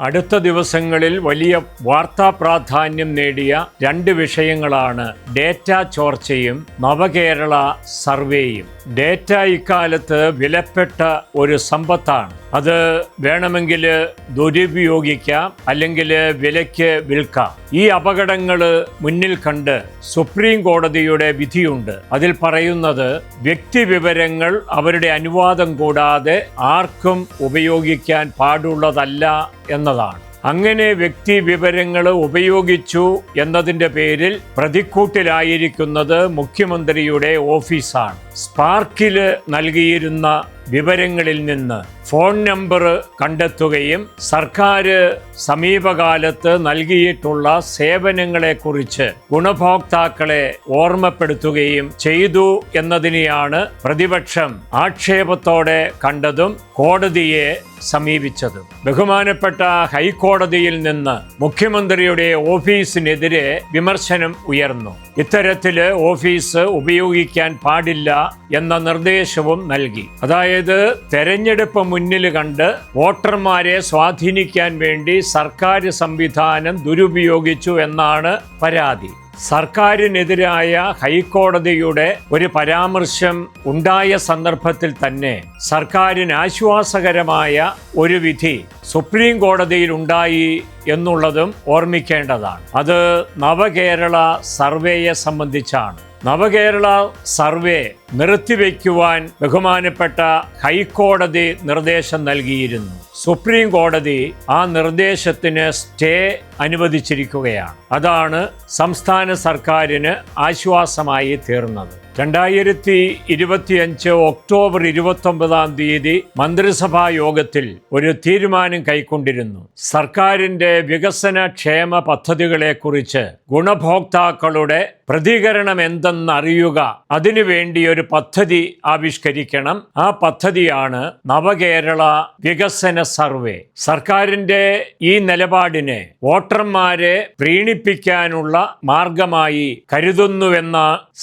അടുത്ത ദിവസങ്ങളിൽ വലിയ വാർത്താ പ്രാധാന്യം നേടിയ രണ്ട് വിഷയങ്ങളാണ് ഡേറ്റ ചോർച്ചയും നവകേരള സർവേയും. ഡേറ്റ ഇക്കാലത്ത് വിലപ്പെട്ട ഒരു സമ്പത്താണ്. അത് വേണമെങ്കിൽ ദുരുപയോഗിക്കാം, അല്ലെങ്കിൽ വിലയ്ക്ക് വിൽക്കാം. ഈ അപകടങ്ങൾ മുന്നിൽ കണ്ട് സുപ്രീം കോടതിയുടെ വിധിയുണ്ട്. അതിൽ പറയുന്നത് വ്യക്തിവിവരങ്ങൾ അവരുടെ അനുവാദം കൂടാതെ ആർക്കും ഉപയോഗിക്കാൻ പാടുള്ളതല്ല എന്നതാണ്. അങ്ങനെ വ്യക്തി വിവരങ്ങൾ ഉപയോഗിച്ചു എന്നതിൻ്റെ പേരിൽ പ്രതിക്കൂട്ടിലായിരിക്കുന്നത് മുഖ്യമന്ത്രിയുടെ ഓഫീസാണ്. സ്പാർക്കിൽ നൽകിയിരുന്ന വിവരങ്ങളിൽ നിന്ന് ഫോൺ നമ്പർ കണ്ടെത്തുകയും സർക്കാർ സമീപകാലത്ത് നൽകിയിട്ടുള്ള സേവനങ്ങളെക്കുറിച്ച് ഗുണഭോക്താക്കളെ ഓർമ്മപ്പെടുത്തുകയും ചെയ്തു എന്നതിനെയാണ് പ്രതിപക്ഷം ആക്ഷേപത്തോടെ കണ്ടതും കോടതിയെ സമീപിച്ചതും. ബഹുമാനപ്പെട്ട ഹൈക്കോടതിയിൽ നിന്ന് മുഖ്യമന്ത്രിയുടെ ഓഫീസിനെതിരെ വിമർശനം ഉയർന്നു. ഇത്തരത്തില് ഓഫീസ് ഉപയോഗിക്കാൻ പാടില്ല എന്ന നിർദ്ദേശവും നൽകി. അതായത് തെരഞ്ഞെടുപ്പ് മുന്നിൽ കണ്ട് വോട്ടർമാരെ സ്വാധീനിക്കാൻ വേണ്ടി സർക്കാർ സംവിധാനം ദുരുപയോഗിച്ചു എന്നാണ് പരാതി. സർക്കാരിനെതിരായ ഹൈക്കോടതിയുടെ ഒരു പരാമർശം ഉണ്ടായ സന്ദർഭത്തിൽ തന്നെ സർക്കാരിന് ആശ്വാസകരമായ ഒരു വിധി സുപ്രീം കോടതിയിൽ ഉണ്ടായി എന്നുള്ളതും ഓർമ്മിക്കേണ്ടതാണ്. അത് നവകേരള സർവേയെ സംബന്ധിച്ചാണ്. നവകേരള സർവേ നിർത്തിവെക്കുവാൻ ബഹുമാനപ്പെട്ട ഹൈക്കോടതി നിർദ്ദേശം നൽകിയിരുന്നു. സുപ്രീം കോടതി ആ നിർദ്ദേശത്തിന് സ്റ്റേ അനുവദിച്ചിരിക്കുകയാണ്. അതാണ് സംസ്ഥാന സർക്കാരിന് ആശ്വാസമായി തീർന്നത്. 2025 ഒക്ടോബർ 29 മന്ത്രിസഭാ യോഗത്തിൽ ഒരു തീരുമാനം കൈക്കൊണ്ടിരുന്നു. സർക്കാരിന്റെ വികസന ക്ഷേമ പദ്ധതികളെക്കുറിച്ച് ഗുണഭോക്താക്കളുടെ പ്രതികരണം എന്തെന്നറിയുക, അതിനുവേണ്ടി ഒരു പദ്ധതി ആവിഷ്കരിക്കണം. ആ പദ്ധതിയാണ് നവകേരള വികസന സർവേ. സർക്കാരിന്റെ ഈ നിലപാടിനെ വോട്ടർമാരെ പ്രീണിപ്പിക്കാനുള്ള മാർഗമായി കരുതുന്നുവെന്ന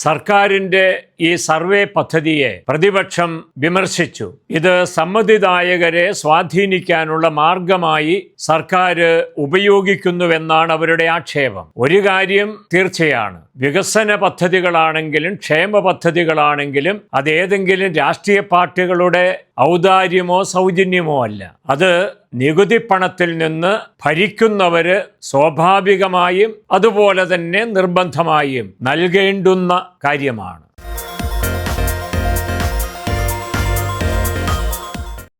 സർക്കാരിന്റെ ഈ സർവേ പദ്ധതിയെ പ്രതിപക്ഷം വിമർശിച്ചു. ഇത് സമ്മതിദായകരെ സ്വാധീനിക്കാനുള്ള മാർഗമായി സർക്കാർ ഉപയോഗിക്കുന്നുവെന്നാണ് അവരുടെ ആക്ഷേപം. ഒരു കാര്യം തീർച്ചയാണ്, വികസന പദ്ധതികളാണെങ്കിലും ക്ഷേമ പദ്ധതികളാണെങ്കിലും അതേതെങ്കിലും രാഷ്ട്രീയ പാർട്ടികളുടെ ഔദാര്യമോ സൗജന്യമോ അല്ല. അത് നികുതി പണത്തിൽ നിന്ന് ഭരിക്കുന്നവര് സ്വാഭാവികമായും അതുപോലെ തന്നെ നിർബന്ധമായും നൽകേണ്ടുന്ന കാര്യമാണ്.